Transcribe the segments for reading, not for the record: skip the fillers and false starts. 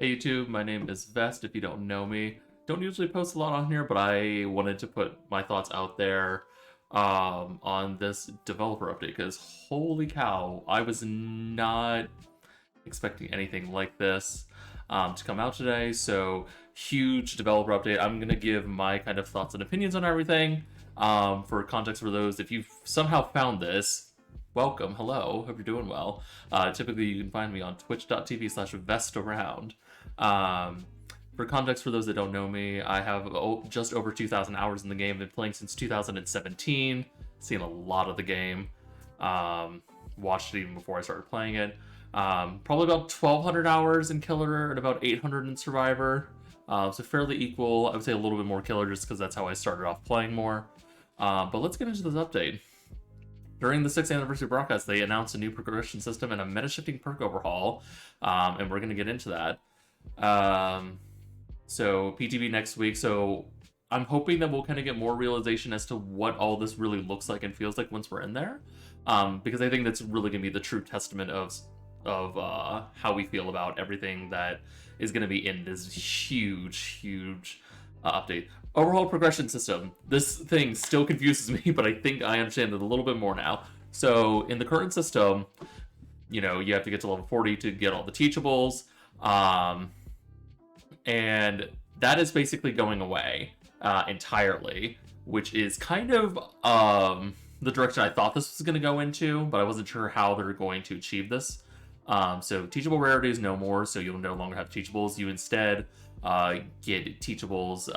Hey YouTube, my name is Vest. If you don't know me, don't usually post a lot on here, but I wanted to put my thoughts out there on this developer update because holy cow, I was not expecting anything like this to come out today. So huge developer update. I'm gonna give my kind of thoughts and opinions on everything. For context for those, if you've somehow found this, welcome, hello, hope you're doing well. Typically, you can find me on twitch.tv/vestaround. Um, for context, for those that don't know me, I have just over 2,000 hours in the game. Been playing since 2017. Seen a lot of the game. Watched it even before I started playing it. Probably about 1,200 hours in Killer and about 800 in Survivor. So fairly equal. I would say a little bit more Killer just because that's how I started off playing more. But let's get into this update. During the 6th anniversary broadcast, they announced a new progression system and a meta-shifting perk overhaul, and we're going to get into that. So PTB next week, so I'm hoping that we'll kind of get more realization as to what all this really looks like and feels like once we're in there, because I think that's really going to be the true testament of how we feel about everything that is going to be in this huge update. Overall progression system. This thing still confuses me, but I think I understand it a little bit more now. So in the current system, you know, you have to get to level 40 to get all the teachables, and that is basically going away entirely, which is kind of the direction I thought this was going to go into, but I wasn't sure how they're going to achieve this. So teachable rarities no more, so you'll no longer have teachables. You instead get teachables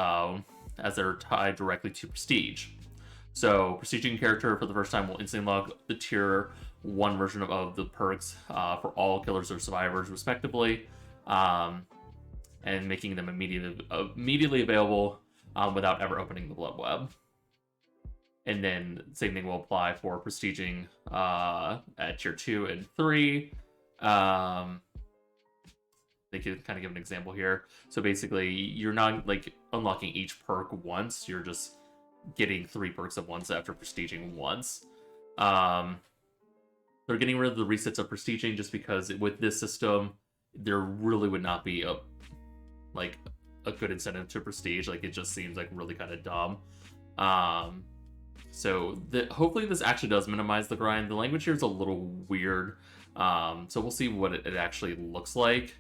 as they're tied directly to prestige. So prestiging character for the first time will instantly unlock the tier 1 version of the perks for all killers or survivors respectively, and making them immediately available without ever opening the blood web. And then same thing will apply for prestiging at tier 2 and 3. They could kind of give an example here. So basically, you're not like unlocking each perk once. You're just getting 3 perks at once after prestiging once. They're getting rid of the resets of prestiging just because with this system, there really would not be a good incentive to prestige. Like, it just seems like really kind of dumb. So hopefully this actually does minimize the grind. The language here is a little weird. So we'll see what it actually looks like.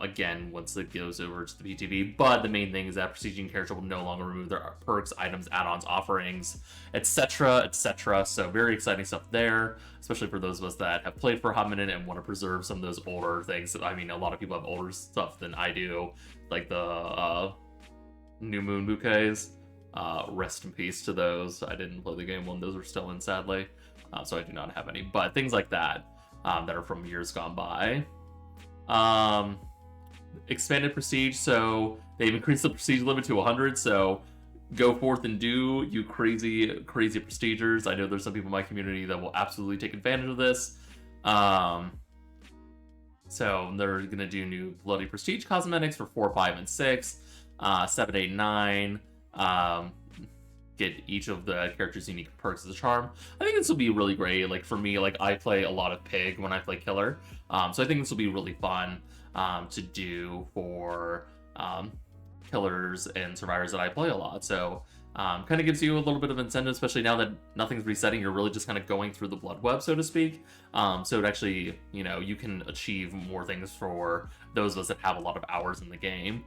Again, once it goes over to the PTB, but the main thing is that prestiging character will no longer remove their perks, items, add-ons, offerings, etc., etc. So very exciting stuff there, especially for those of us that have played for a hot minute and want to preserve some of those older things. I mean, a lot of people have older stuff than I do, like the New Moon bouquets. Rest in peace to those. I didn't play the game when those were still in, sadly, so I do not have any. But things like that that are from years gone by. Expanded prestige, so they've increased the prestige limit to 100, so go forth and do, you crazy prestigers. I know there's some people in my community that will absolutely take advantage of this. So they're gonna do new bloody prestige cosmetics for 4, 5, and 6, 7, 8, 9. Get each of the characters' unique perks as a charm. I think this will be really great. Like, for me, like, I play a lot of Pig when I play Killer, so I think this will be really fun to do for killers and survivors that I play a lot. So kind of gives you a little bit of incentive, especially now that nothing's resetting. You're really just kind of going through the blood web, so to speak. So it actually, you know, you can achieve more things for those of us that have a lot of hours in the game.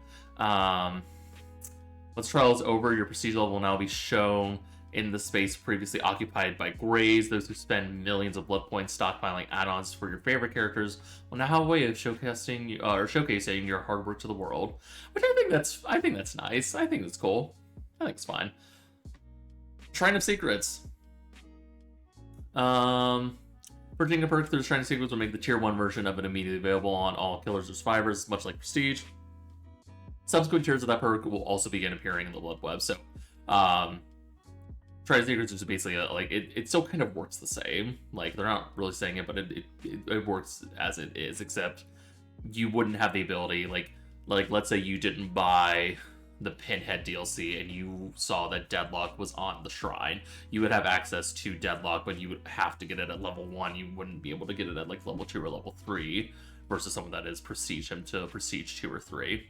Once trial is over, your prestige level will now be shown in the space previously occupied by Greys. Those who spend millions of blood points stockpiling add-ons for your favorite characters will now have a way of showcasing your hard work to the world. Which I think that's nice. I think that's cool. I think it's fine. Shrine of Secrets. Purchasing a perk through the Shrine of Secrets will make the tier 1 version of it immediately available on all killers or survivors, much like Prestige. Subsequent tiers of that perk will also begin appearing in the blood web. So, Shrine of Secrets is basically it still kind of works the same. Like, they're not really saying it, but it works as it is, except you wouldn't have the ability, like let's say you didn't buy the Pinhead DLC and you saw that Deadlock was on the shrine. You would have access to Deadlock, but you would have to get it at level 1. You wouldn't be able to get it at like level 2 or level 3. versus someone that is prestige him to prestige 2 or 3.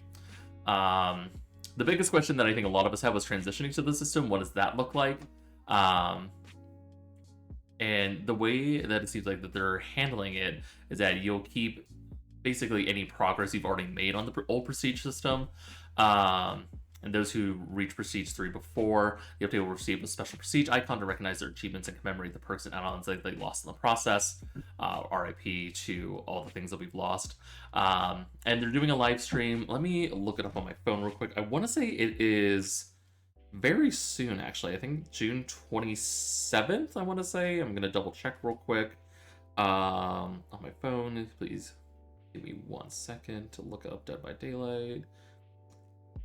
The biggest question that I think a lot of us have was transitioning to the system. What does that look like? And the way that it seems like that they're handling it is that you'll keep basically any progress you've already made on the old prestige system. And those who reach Prestige 3 before, you have to receive a special Prestige icon to recognize their achievements and commemorate the perks and add-ons that they lost in the process. RIP to all the things that we've lost. And they're doing a live stream. Let me look it up on my phone real quick. I want to say it is very soon, actually. I think June 27th, I want to say. I'm going to double check real quick on my phone. Please give me 1 second to look up Dead by Daylight.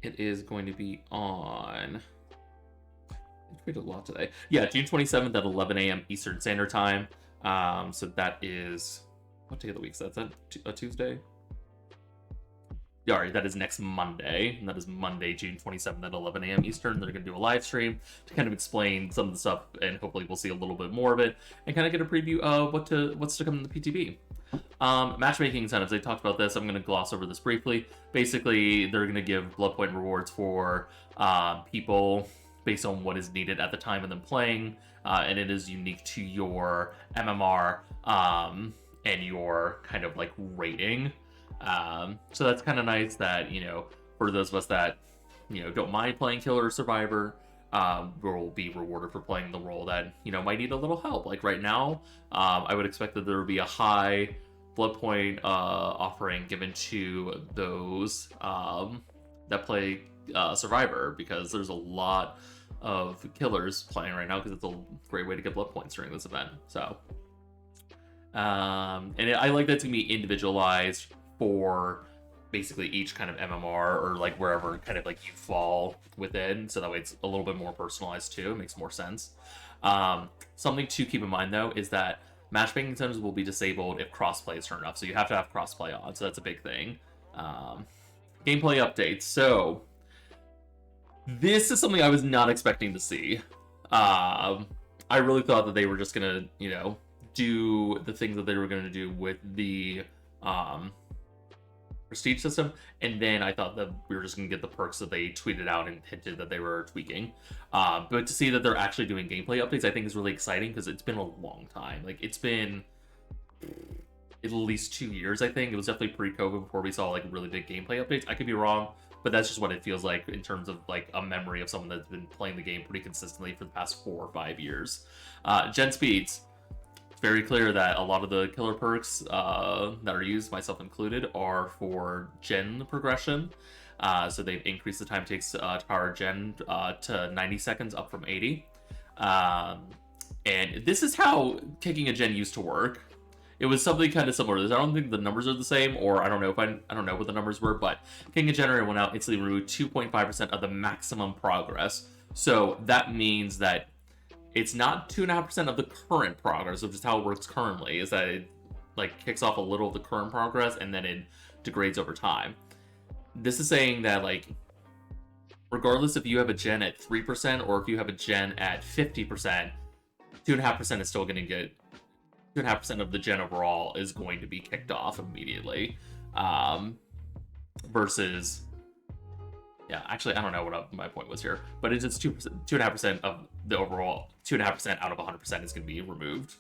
It is going to be on... I tweeted a lot today. Yeah, June 27th at 11 a.m. Eastern Standard Time. So that is... What day of the week is that? Is that a Tuesday? Sorry, that is next Monday. And that is Monday, June 27th at 11 a.m. Eastern. They're going to do a live stream to kind of explain some of the stuff, and hopefully we'll see a little bit more of it, and kind of get a preview of what's to come in the PTB. Matchmaking incentives, they talked about this. I'm going to gloss over this briefly. Basically, they're going to give blood point rewards for people based on what is needed at the time of them playing, and it is unique to your MMR and your kind of like rating. So that's kind of nice that, you know, for those of us that, you know, don't mind playing Killer or Survivor, will be rewarded for playing the role that, you know, might need a little help. Like right now, I would expect that there would be a high blood point offering given to those that play Survivor, because there's a lot of killers playing right now, because it's a great way to get blood points during this event. So, and I like that it's gonna be individualized for basically each kind of MMR, or like wherever kind of like you fall within, so that way it's a little bit more personalized too. It makes more sense. Something to keep in mind though is that matchmaking incentives will be disabled if crossplay is turned off, so you have to have crossplay on, so that's a big thing. Gameplay updates. So this is something I was not expecting to see. I really thought that they were just gonna, you know, do the things that they were gonna do with the prestige system, and then I thought that we were just gonna get the perks that they tweeted out and hinted that they were tweaking. But to see that they're actually doing gameplay updates, I think is really exciting, because it's been a long time. Like, it's been at least 2 years, I think. It was definitely pre-COVID before we saw like really big gameplay updates. I could be wrong, but that's just what it feels like in terms of like a memory of someone that's been playing the game pretty consistently for the past 4 or 5 years. Gen speeds. It's very clear that a lot of the killer perks that are used, myself included, are for gen progression. So they've increased the time it takes to power gen to 90 seconds, up from 80. And this is how kicking a gen used to work. It was something kind of similar to this. I don't think the numbers are the same, or I don't know what the numbers were, but kicking a generator went out, instantly removed 2.5% of the maximum progress. So that means that it's not 2.5% of the current progress, which is how it works currently, is that it like kicks off a little of the current progress and then it degrades over time. This is saying that, like, regardless if you have a gen at 3% or if you have a gen at 50%, 2.5% is still going to get 2.5% of the gen overall is going to be kicked off immediately. Versus, yeah, actually, I don't know what my point was here, but it's just 2.5% of the overall, 2.5% out of 100% is going to be removed.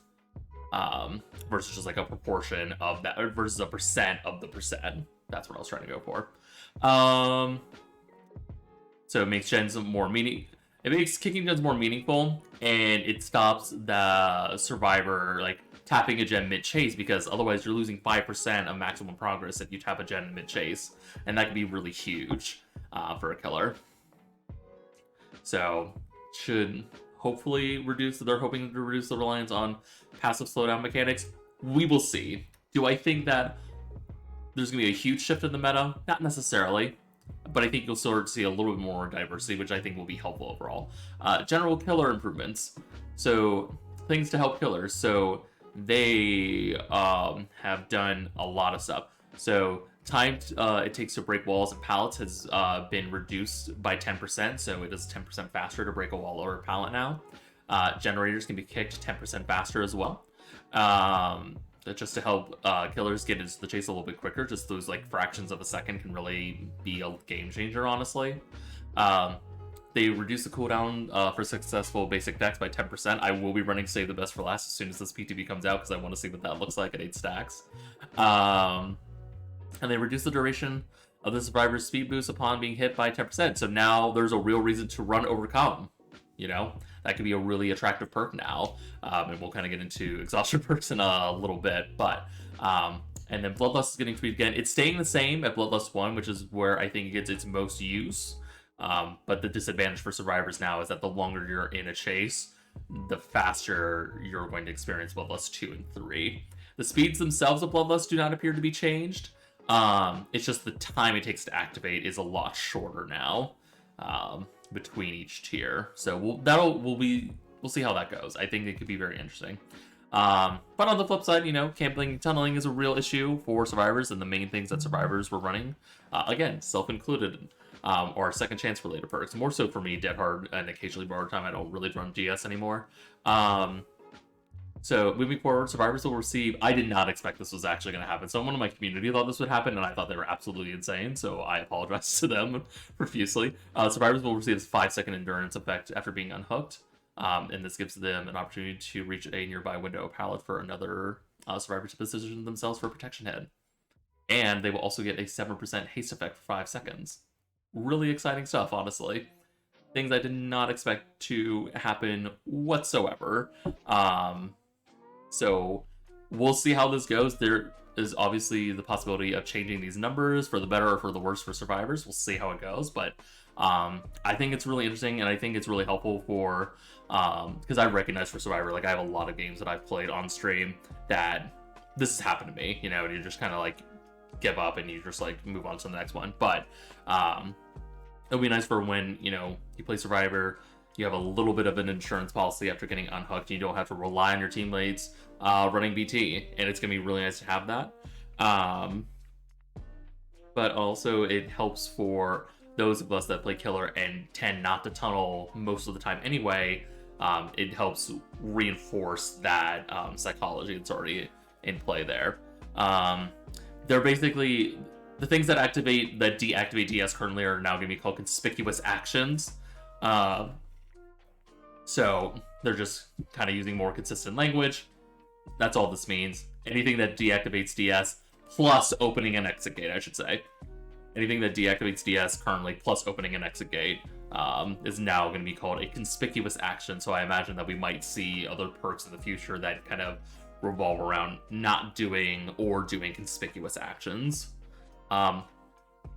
Versus just like a proportion of that, or versus a percent of the percent. That's what I was trying to go for. So it makes gens more it makes kicking gens more meaningful, and it stops the survivor like tapping a gen mid-chase, because otherwise you're losing 5% of maximum progress if you tap a gen mid-chase, and that can be really huge for a killer. So should hopefully reduce, they're hoping to reduce the reliance on passive slowdown mechanics. We will see. Do I think that there's going to be a huge shift in the meta? Not necessarily, but I think you'll sort of see a little bit more diversity, which I think will be helpful overall. General killer improvements. So things to help killers. So they have done a lot of stuff. So time it takes to break walls and pallets has been reduced by 10%, so it is 10% faster to break a wall or a pallet now. Generators can be kicked 10% faster as well. just to help killers get into the chase a little bit quicker. Just those like fractions of a second can really be a game changer, honestly. They reduce the cooldown for successful basic decks by 10%. I will be running Save the Best for last as soon as this PTB comes out because I want to see what that looks like at 8 stacks. And they reduce the duration of the survivor's speed boost upon being hit by 10%. So now there's a real reason to run Overcome. You know, that could be a really attractive perk now. And we'll kind of get into exhaustion perks in a little bit. But and then Bloodlust is getting tweaked again. It's staying the same at Bloodlust 1, which is where I think it gets its most use. But the disadvantage for survivors now is that the longer you're in a chase, the faster you're going to experience Bloodlust 2 and 3. The speeds themselves of Bloodlust do not appear to be changed. It's just the time it takes to activate is a lot shorter now between each tier. So we'll see how that goes. I think it could be very interesting. But on the flip side, you know, camping and tunneling is a real issue for survivors, and the main things that survivors were running, again, self-included, or second chance related perks. More so for me, Dead Hard and occasionally Borrowed Time. I don't really run GS anymore. So moving forward, survivors will receive... I did not expect this was actually going to happen. Someone in my community thought this would happen, and I thought they were absolutely insane, so I apologize to them profusely. Survivors will receive this 5-second endurance effect after being unhooked, and this gives them an opportunity to reach a nearby window of pallet for another survivor to position themselves for protection head. And they will also get a 7% haste effect for 5 seconds. Really exciting stuff, honestly. Things I did not expect to happen whatsoever. So we'll see how this goes. There is obviously the possibility of changing these numbers for the better or for the worse for survivors. We'll see how it goes, but I think it's really interesting, and I think it's really helpful for because I recognize for Survivor, like I have a lot of games that I've played on stream that this has happened to me, you know, and you just kind of like give up and you just like move on to the next one. But it'll be nice for when, you know, you play Survivor, you have a little bit of an insurance policy after getting unhooked, and you don't have to rely on your teammates running BT, and it's gonna be really nice to have that. But also it helps for those of us that play killer and tend not to tunnel most of the time anyway. It helps reinforce that psychology that's already in play there. They're basically the things that deactivate DS currently are now going to be called conspicuous actions. So they're just kind of using more consistent language. That's all this means. Anything that deactivates DS plus opening an exit gate, I should say. Anything that deactivates DS currently plus opening an exit gate is now going to be called a conspicuous action. So I imagine that we might see other perks in the future that kind of revolve around not doing or doing conspicuous actions.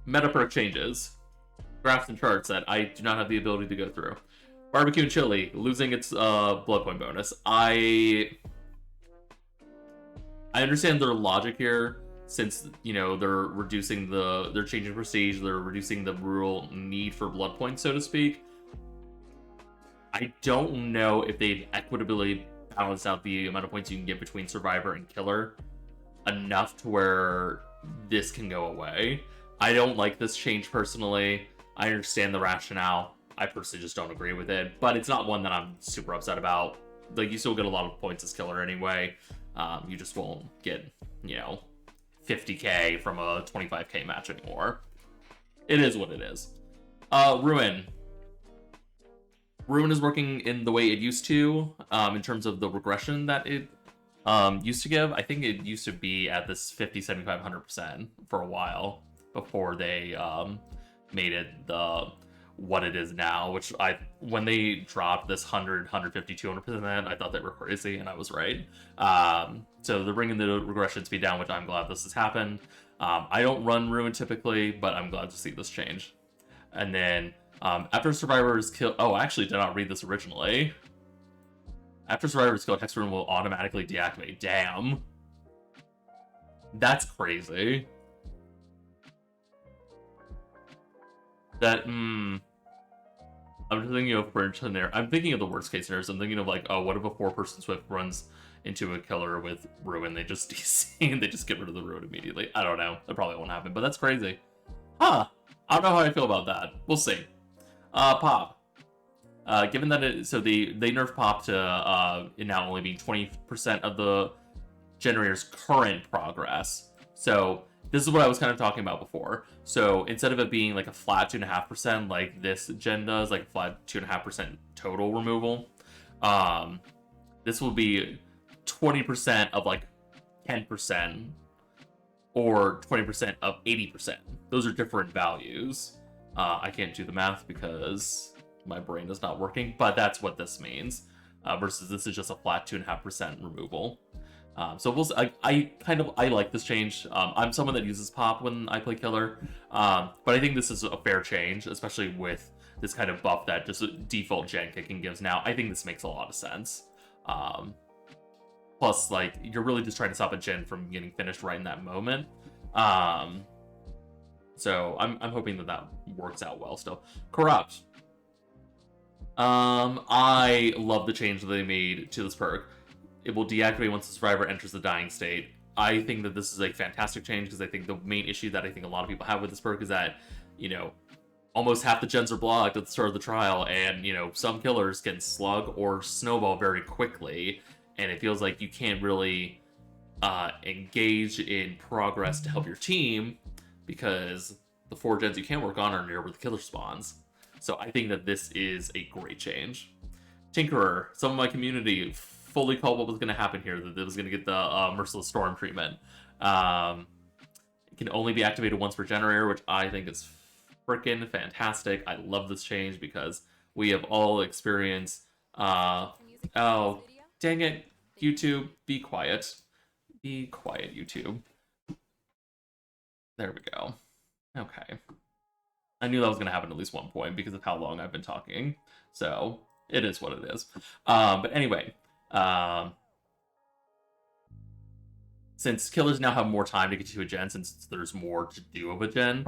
Meta perk changes. Graphs and charts that I do not have the ability to go through. Barbecue and chili losing its blood point bonus. I understand their logic here, since, you know, they're changing prestige, they're reducing the real need for blood points, so to speak. I don't know if they've equitably balanced out the amount of points you can get between Survivor and Killer enough to where this can go away. I don't like this change personally. I understand the rationale. I personally just don't agree with it, but it's not one that I'm super upset about. Like, you still get a lot of points as Killer anyway. You just won't get, you know, 50k from a 25k match anymore. It is what it is. Ruin. Ruin is working in the way it used to, in terms of the regression that it used to give. I think it used to be at this 50, 75, 100% for a while before they made it what it is now, which when they dropped this 100, 150, 200%, I thought they were crazy, and I was right. So they're bringing the regression speed down, which I'm glad this has happened. I don't run Ruin typically, but I'm glad to see this change. And then after survivors kill... Oh, I actually did not read this originally. After survivors kill, Hex Ruin will automatically deactivate. Damn. That's crazy. That, I'm just thinking of I'm thinking of the worst case scenarios. I'm thinking of like, oh, what if a 4-person Swift runs into a killer with Ruin? They just DC and they just get rid of the Ruin immediately. I don't know. That probably won't happen, but that's crazy. Huh. I don't know how I feel about that. We'll see. Pop. Given that they nerfed Pop to it now only being 20% of the generator's current progress. So this is what I was kind of talking about before. So instead of it being like a flat 2.5% like this gen does, like a flat 2.5% total removal, this will be 20% of like 10% or 20% of 80%. Those are different values. I can't do the math because my brain is not working, but that's what this means. Versus this is just a flat 2.5% removal. So I like this change. I'm someone that uses pop when I play killer, but I think this is a fair change, especially with this kind of buff that just default gen kicking gives now. I think this makes a lot of sense. Plus, like, you're really just trying to stop a gen from getting finished right in that moment. So I'm hoping that works out well still. Corrupt. I love the change that they made to this perk. It will deactivate once the survivor enters the dying state. I think that this is a fantastic change because I think the main issue that I think a lot of people have with this perk is that, you know, almost half the gens are blocked at the start of the trial, and, you know, some killers can slug or snowball very quickly, and it feels like you can't really engage in progress to help your team because the 4 gens you can work on are near where the killer spawns. So I think that this is a great change. Tinkerer, some of my community fully called what was going to happen here, that it was going to get the Merciless Storm treatment. It can only be activated once per generator, which I think is freaking fantastic. I love this change because we have all experienced... oh, dang it, YouTube, be quiet. Be quiet, YouTube. There we go. Okay. I knew that was going to happen at least one point because of how long I've been talking. So, it is what it is. But anyway, since killers now have more time to get to a gen, since there's more to do of a gen,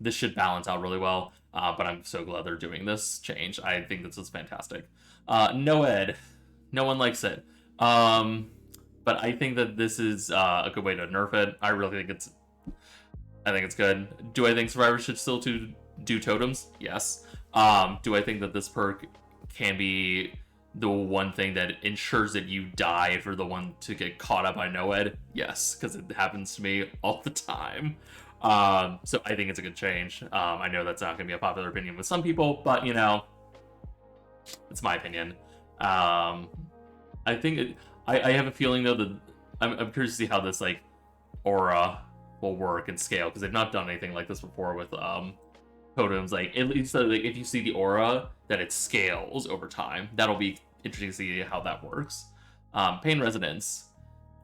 this should balance out really well. But I'm so glad they're doing this change. I think this is fantastic. Noed. No one likes it. But I think that this is a good way to nerf it. I really think it's... I think it's good. Do I think survivors should still do totems? Yes. Do I think that this perk can be the one thing that ensures that you die if you're the one to get caught up by Noed? Yes, because it happens to me all the time. So I think it's a good change. I know that's not going to be a popular opinion with some people, but, you know, it's my opinion. I think I have a feeling, though, that I'm curious to see how this, like, aura will work and scale, because they've not done anything like this before with totems. Like, at least like, if you see the aura, that it scales over time. That'll be interesting to see how that works. Pain Resonance.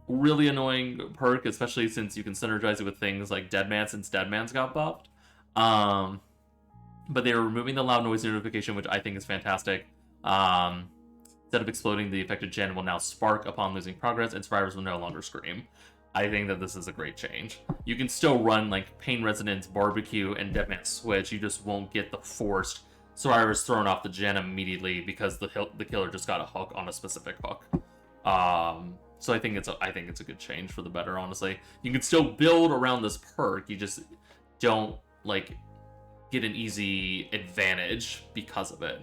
Really annoying perk, especially since you can synergize it with things like Deadman, since Deadman's got buffed. But they're removing the loud noise notification, which I think is fantastic. Instead of exploding, the affected gen will now spark upon losing progress, and survivors will no longer scream. I think that this is a great change. You can still run like Pain Resonance, Barbecue, and Deadman Switch. You just won't get the forced survivors thrown off the gen immediately because the killer just got a hook on a specific hook. So I think it's a good change for the better. Honestly, you can still build around this perk. You just don't like get an easy advantage because of it.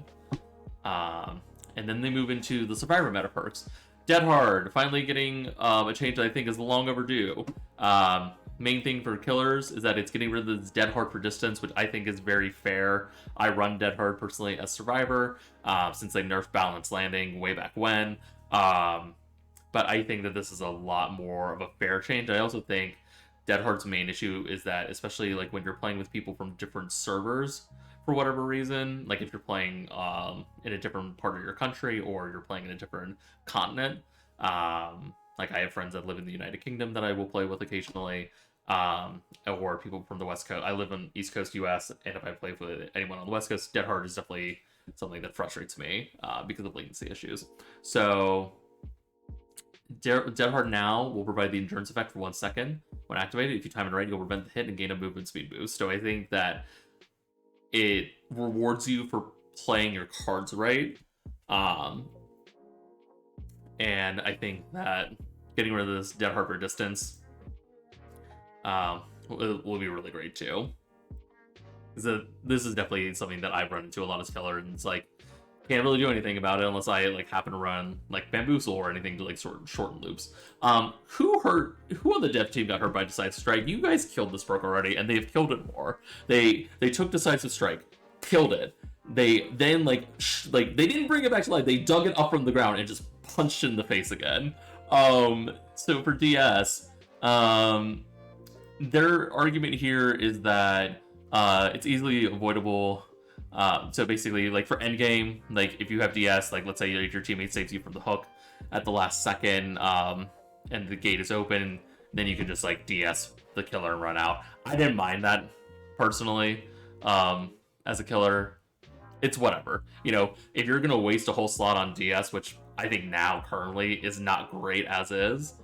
And then they move into the survivor meta perks. Dead Hard, finally getting a change that I think is long overdue. Main thing for killers is that it's getting rid of this Dead Hard for distance, which I think is very fair. I run Dead Hard personally as survivor, since they nerfed Balance Landing way back when. But I think that this is a lot more of a fair change. I also think Dead Hard's main issue is that, especially like when you're playing with people from different servers, for whatever reason, like if you're playing in a different part of your country or you're playing in a different continent, like I have friends that live in the United Kingdom that I will play with occasionally, or people from the West Coast. I live in East Coast US, and if I play with anyone on the West Coast, Dead Hard is definitely something that frustrates me because of latency issues. So Dead Hard now will provide the endurance effect for 1 second. When activated, if you time it right, you'll prevent the hit and gain a movement speed boost. So I think that it rewards you for playing your cards right. And I think that getting rid of this Dead Hard for distance will be really great too. This is definitely something that I've run into a lot as killer, and it's like, Can't really do anything about it unless I like happen to run like Bamboozle or anything to like sort of shorten loops. Who on the dev team got hurt by Decisive Strike? You guys killed this perk already, and they've killed it more. They took Decisive Strike, killed it. They then they didn't bring it back to life. They dug it up from the ground and just punched it in the face again. So for DS, their argument here is that it's easily avoidable. So basically, like for endgame, like if you have DS, like let's say your teammate saves you from the hook at the last second, and the gate is open, then you can just like DS the killer and run out. I didn't mind that personally. As a killer, it's whatever. You know, if you're gonna waste a whole slot on DS, which I think now currently is not great as is,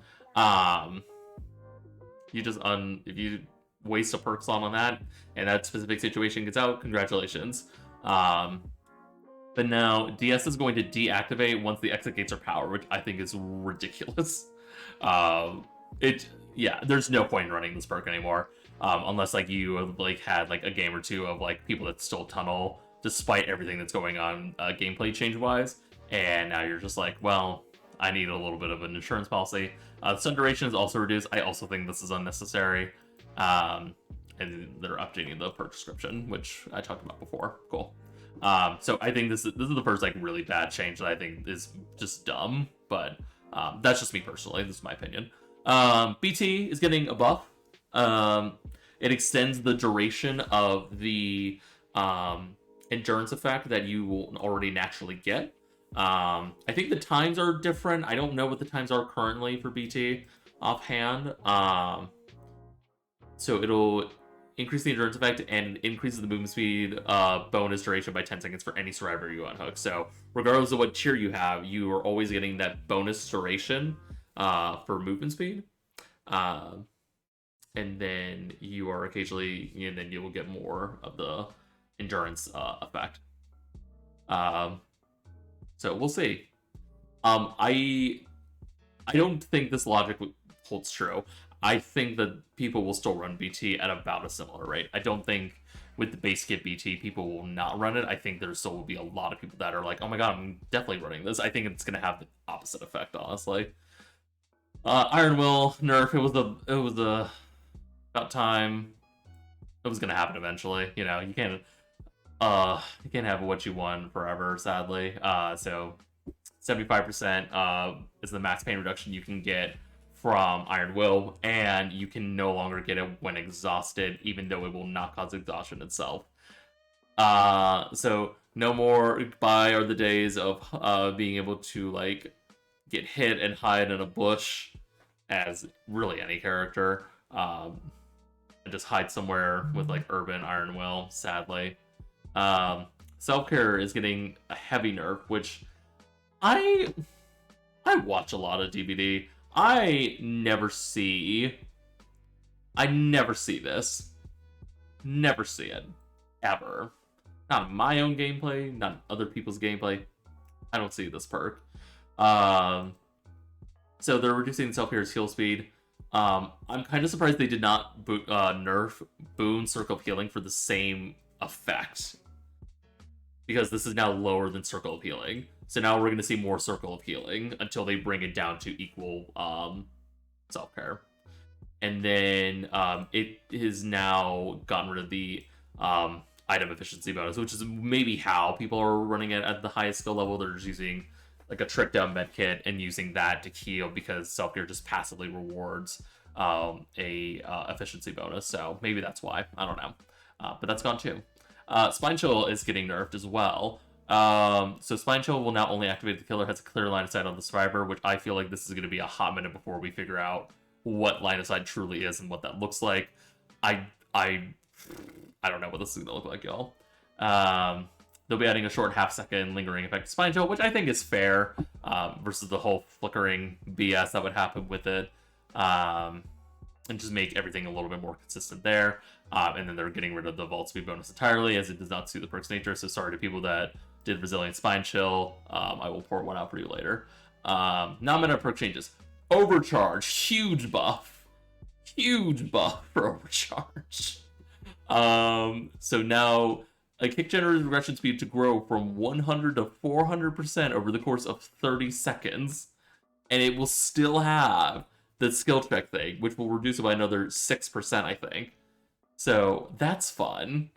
you just if you waste a perk slot on that and that specific situation gets out, congratulations. But now DS is going to deactivate once the exit gates are powered, which I think is ridiculous. There's no point in running this perk anymore, unless like you like had like a game or two of like people that still tunnel despite everything that's going on gameplay change wise, and now you're just like, well, I need a little bit of an insurance policy. Stun duration is also reduced. I also think this is unnecessary. And they're updating the perk description, which I talked about before. Cool. So I think this is the first like really bad change that I think is just dumb, but that's just me personally. This is my opinion. BT is getting a buff. It extends the duration of the endurance effect that you will already naturally get. I think the times are different. I don't know what the times are currently for BT offhand. So it'll increase the endurance effect and increases the movement speed bonus duration by 10 seconds for any survivor you unhook. So regardless of what tier you have, you are always getting that bonus duration for movement speed. And then you are occasionally, and then you will get more of the endurance effect. So we'll see. I don't think this logic holds true. I think that people will still run BT at about a similar rate. I don't think with the base kit BT, people will not run it. I think there still will be a lot of people that are like, oh my god, I'm definitely running this. I think it's going to have the opposite effect, honestly. Iron Will nerf, it was about time. It was going to happen eventually. You know, you can't have what you want forever, sadly. So 75% is the max pain reduction you can get from Iron Will, and you can no longer get it when exhausted, even though it will not cause exhaustion itself. So no more, goodbye are the days of being able to like get hit and hide in a bush as really any character, and just hide somewhere with like Urban Iron Will, sadly. Self-care is getting a heavy nerf, which I watch a lot of DBD. I never see this. Never see it. Ever. Not in my own gameplay, not in other people's gameplay. I don't see this perk. So they're reducing self-care's heal speed. I'm kind of surprised they did not nerf Boon Circle of Healing for the same effect. Because this is now lower than Circle of Healing. So now we're going to see more Circle of Healing until they bring it down to equal self-care. And then it has now gotten rid of the item efficiency bonus, which is maybe how people are running it at the highest skill level. They're just using like a trick down medkit and using that to heal because self-care just passively rewards a efficiency bonus. So maybe that's why. I don't know. But that's gone too. Spine Chill is getting nerfed as well. So Spine Chill will now only activate if the killer has a clear line of sight on the survivor, which I feel like this is going to be a hot minute before we figure out what line of sight truly is and what that looks like. I don't know what this is going to look like, y'all. They'll be adding a short half-second lingering effect to Spine Chill, which I think is fair, versus the whole flickering BS that would happen with it. And just make everything a little bit more consistent there. And then they're getting rid of the vault speed bonus entirely, as it does not suit the perk's nature. So sorry to people that did Resilient Spine Chill. I will port one out for you later. Non-meta perk changes. Overcharge, huge buff for Overcharge. So now a kick-generated regression speed to grow from 100 to 400% over the course of 30 seconds. And it will still have the skill check thing, which will reduce it by another 6%, I think. So that's fun.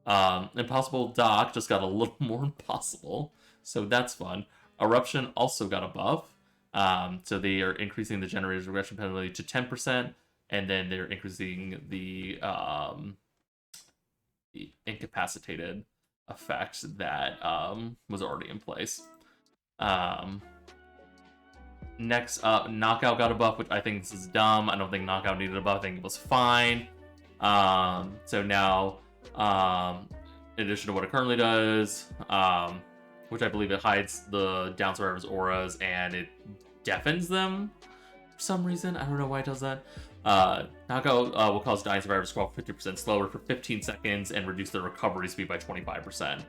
Impossible Dock just got a little more impossible, so that's fun. Eruption also got a buff. So they are increasing the generator's regression penalty to 10%, and then they're increasing the incapacitated effect that was already in place. Next up, Knockout got a buff, which I think this is dumb. I don't think Knockout needed a buff. I think it was fine. So now, in addition to what it currently does, which I believe it hides the down survivor's auras and it deafens them for some reason. I don't know why it does that. Knockout will cause dying survivors to walk 50% slower for 15 seconds and reduce their recovery speed by 25%.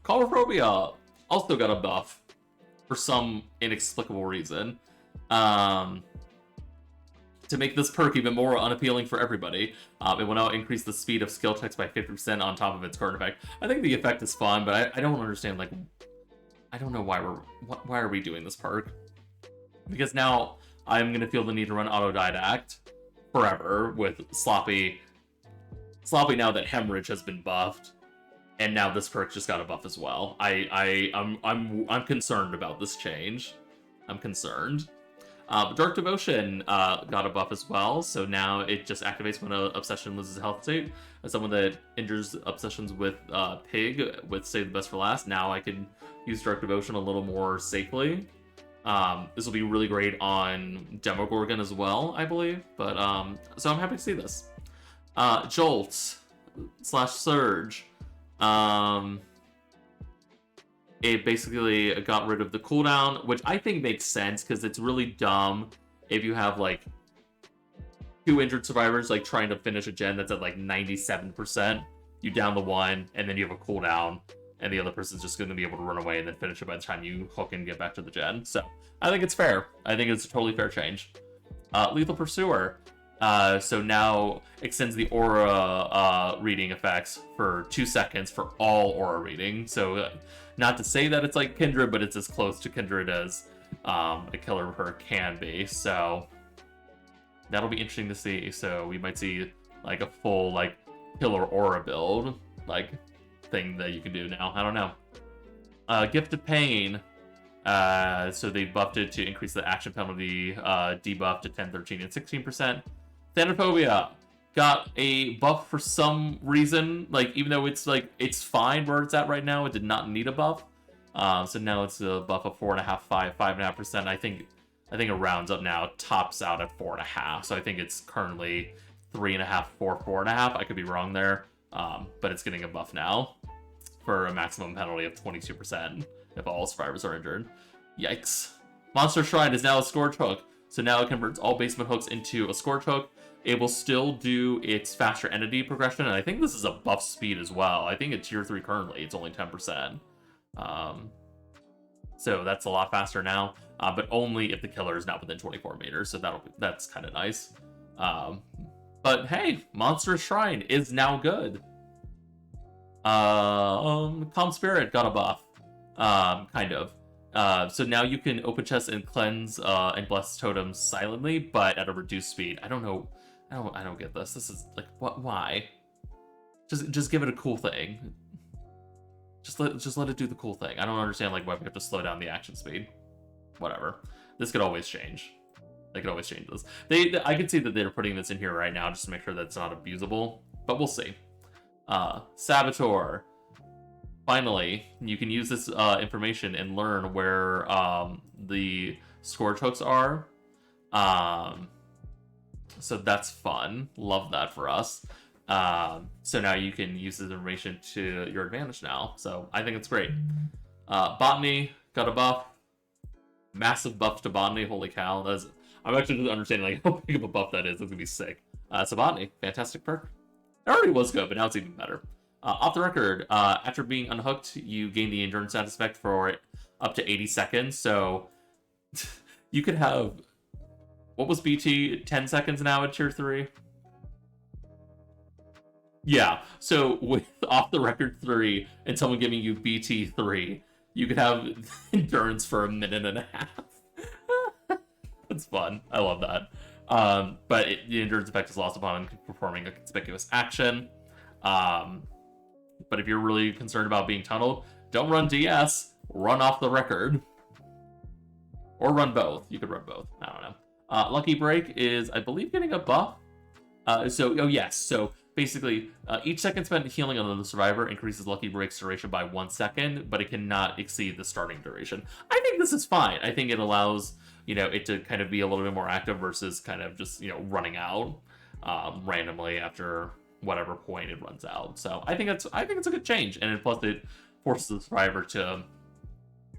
Colorophobia also got a buff for some inexplicable reason. To make this perk even more unappealing for everybody, it will now increase the speed of skill checks by 50% on top of its current effect. I think the effect is fun, but I don't understand, like, I don't know why are we doing this perk? Because now I'm gonna feel the need to run Autodidact forever with Sloppy. Sloppy now that Hemorrhage has been buffed, and now this perk just got a buff as well. I'm concerned about this change. I'm concerned. Dark Devotion got a buff as well, so now it just activates when an obsession loses health state. As someone that injures obsessions with Pig with Save the Best for Last, now I can use Dark Devotion a little more safely. This will be really great on Demogorgon as well, I believe. But so I'm happy to see this. Jolt / Surge. It basically got rid of the cooldown, which I think makes sense because it's really dumb if you have like 2 injured survivors like trying to finish a gen that's at like 97%. You down the one, and then you have a cooldown, and the other person's just going to be able to run away and then finish it by the time you hook and get back to the gen. So I think it's fair. I think it's a totally fair change. Lethal Pursuer. So now extends the aura reading effects for 2 seconds for all aura reading. So not to say that it's like Kindred, but it's as close to Kindred as a killer perk can be. So that'll be interesting to see. So we might see like a full like killer aura build like thing that you can do now. I don't know. Gift of Pain. So they buffed it to increase the action penalty debuff to 10, 13, and 16%. Thanophobia got a buff for some reason. Like, even though it's like it's fine where it's at right now, it did not need a buff. So now it's a buff of 4.5, 5.5%. I think it rounds up now, tops out at 4.5. So I think it's currently 3.5, 4.5. I could be wrong there, but it's getting a buff now for a maximum penalty of 22% if all survivors are injured. Yikes! Monster Shrine is now a Scourge Hook, so now it converts all basement hooks into a Scourge Hook. It will still do its faster entity progression, and I think this is a buff speed as well. I think at tier 3 currently, it's only 10%. So that's a lot faster now, but only if the killer is not within 24 meters, so that's kind of nice. But hey, Monster Shrine is now good. Calm Spirit got a buff, kind of. So now you can open chests and cleanse and bless totems silently, but at a reduced speed. I don't know. I don't get this. This is like, what? Why? Just give it a cool thing. Just let it do the cool thing. I don't understand like why we have to slow down the action speed. Whatever. This could always change. They could always change this. I could see that they're putting this in here right now just to make sure that it's not abusable, but we'll see. Saboteur. Finally, you can use this information and learn where the Scourge hooks are. So that's fun. Love that for us. So now you can use this information to your advantage now. So I think it's great. Botany got a buff. Massive buff to Botany. Holy cow. I'm actually just understanding like how big of a buff that is. It's going to be sick. So Botany, fantastic perk. It already was good, but now it's even better. Off the record, after being unhooked, you gain the endurance status effect for up to 80 seconds. So you could have, what was BT, 10 seconds now at tier 3? Yeah, so with off the record 3 and someone giving you BT3, you could have endurance for a minute and a half. It's fun. I love that. But the endurance effect is lost upon performing a conspicuous action. Um, but if you're really concerned about being tunneled, don't run DS. Run off the record. Or run both. You could run both. I don't know. Lucky Break is, I believe, getting a buff. Oh yes. So basically, each second spent healing on the survivor increases Lucky Break's duration by 1 second, but it cannot exceed the starting duration. I think this is fine. I think it allows, it to kind of be a little bit more active versus kind of just, running out randomly after whatever point it runs out. So I think it's a good change, and plus it forces the survivor to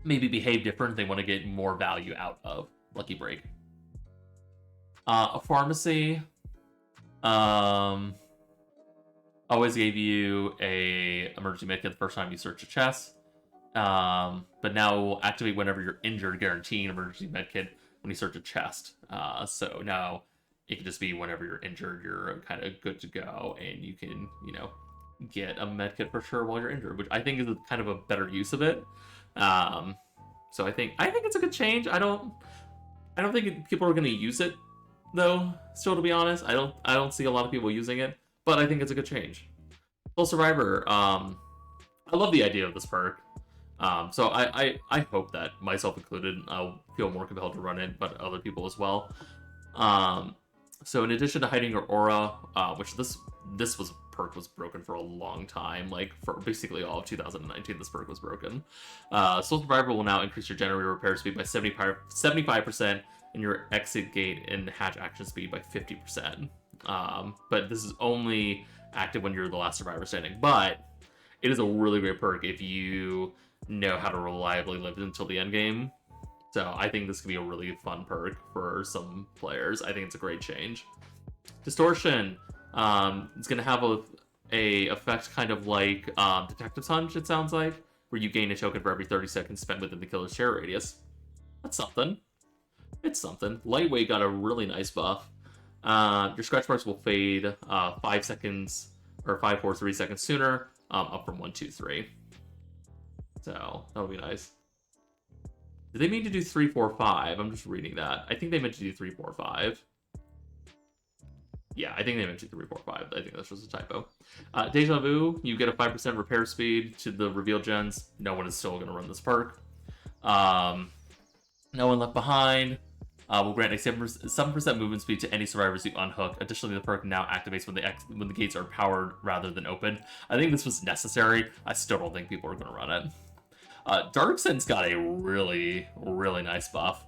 maybe behave different. They want to get more value out of Lucky Break. A pharmacy always gave you a emergency medkit the first time you search a chest. But now it will activate whenever you're injured, guaranteeing an emergency medkit when you search a chest. So now it can just be whenever you're injured, you're kind of good to go, and you can, get a medkit for sure while you're injured, which I think is kind of a better use of it. So I think it's a good change. I don't think people are going to use it though. Still, to be honest, I don't see a lot of people using it, but I think it's a good change. Full Survivor. I love the idea of this perk. So I hope that, myself included, I'll feel more compelled to run it, but other people as well. So in addition to hiding your aura, which this perk was broken for a long time, like for basically all of 2019, this perk was broken. Soul Survivor will now increase your generator repair speed by 75%, and your exit gate and hatch action speed by 50%. But this is only active when you're the last survivor standing. But it is a really great perk if you know how to reliably live until the end game. So I think this could be a really fun perk for some players. I think it's a great change. Distortion. It's going to have a effect kind of like Detective's Hunch, it sounds like, where you gain a token for every 30 seconds spent within the killer's share radius. That's something. It's something. Lightweight got a really nice buff. Your scratch marks will fade 5 seconds, or 5, 4, 3 seconds sooner, up from 1, 2, 3. So that'll be nice. Did they mean to do 3, 4, 5? I'm just reading that. I think they meant to do 3, 4, 5. Yeah, I think they meant to do 3, 4, 5. I think that's just a typo. Deja Vu, you get a 5% repair speed to the reveal gens. No one is still going to run this perk. No One Left Behind will grant a 7% movement speed to any survivors you unhook. Additionally, the perk now activates when the gates are powered rather than open. I think this was necessary. I still don't think people are going to run it. Dark Sense got a really, really nice buff.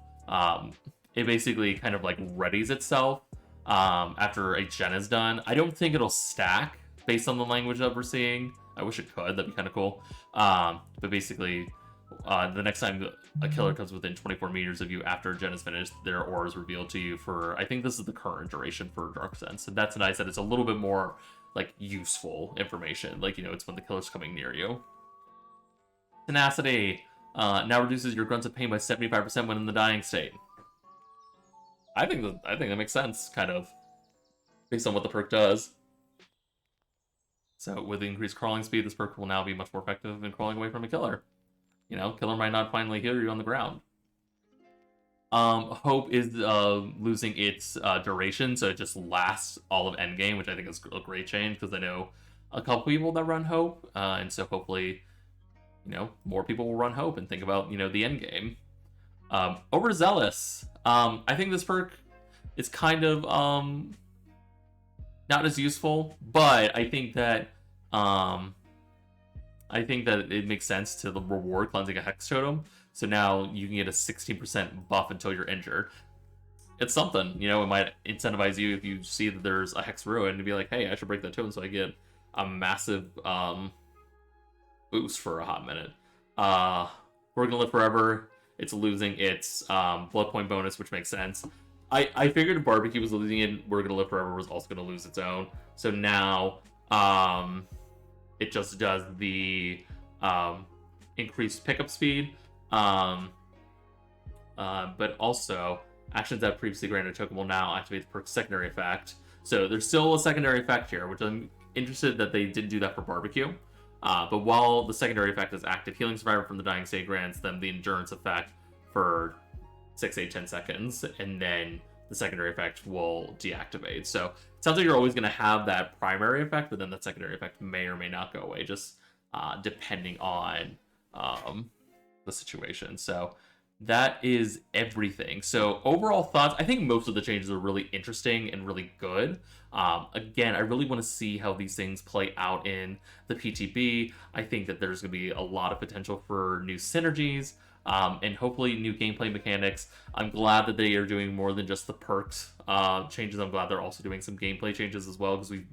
It basically kind of like readies itself after a gen is done. I don't think it'll stack based on the language that we're seeing. I wish it could. That'd be kind of cool. But basically, the next time a killer comes within 24 meters of you after a gen is finished, their aura is revealed to you for, I think this is the current duration for Dark Sense. And that's nice that it's a little bit more like useful information. Like, it's when the killer's coming near you. Tenacity now reduces your grunts of pain by 75% when in the dying state. I think that makes sense, kind of, based on what the perk does. So with increased crawling speed, this perk will now be much more effective in crawling away from a killer. Killer might not finally heal you on the ground. Hope is losing its duration, so it just lasts all of endgame, which I think is a great change, because I know a couple people that run Hope, and so hopefully, more people will run Hope and think about, the end game. Overzealous. I think this perk is kind of not as useful, but I think that it makes sense to the reward cleansing a Hex Totem. So now you can get a 16% buff until you're injured. It's something, it might incentivize you if you see that there's a Hex Ruin to be like, hey, I should break that totem so I get a massive boost for a hot minute. We're Gonna Live Forever. It's losing its blood point bonus, which makes sense. I figured Barbecue was losing it. We're Gonna Live Forever was also going to lose its own. So now it just does the increased pickup speed. But also, actions that previously granted a token will now activate the perk's secondary effect. So there's still a secondary effect here, which interested that they didn't do that for barbecue. But while the secondary effect is active, healing survivor from the dying state grants them the endurance effect for 6, 8, 10 seconds, and then the secondary effect will deactivate. So it sounds like you're always going to have that primary effect, but then that secondary effect may or may not go away, just depending on the situation. So that is everything. So overall thoughts, I think most of the changes are really interesting and really good. Again, I really want to see how these things play out in the PTB. I think that there's going to be a lot of potential for new synergies, and hopefully new gameplay mechanics. I'm glad that they are doing more than just the perks changes. I'm glad they're also doing some gameplay changes as well, because we've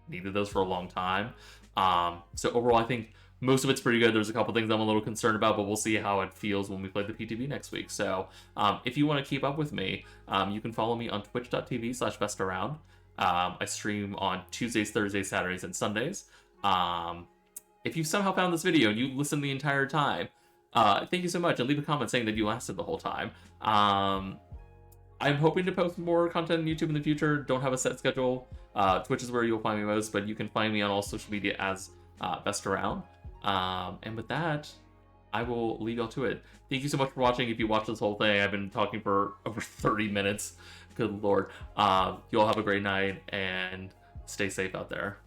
needed those for a long time. So overall, I think most of it's pretty good. There's a couple things I'm a little concerned about, but we'll see how it feels when we play the PTB next week. So if you want to keep up with me, you can follow me on twitch.tv/bestaround. I stream on Tuesdays, Thursdays, Saturdays, and Sundays. If you somehow found this video and you listened the entire time, thank you so much, and leave a comment saying that you lasted the whole time. I'm hoping to post more content on YouTube in the future. Don't have a set schedule. Twitch is where you'll find me most, but you can find me on all social media as Bestaround. And with that, I will leave y'all to it. Thank you so much for watching. If you watched this whole thing, I've been talking for over 30 minutes. Good lord. You all have a great night and stay safe out there.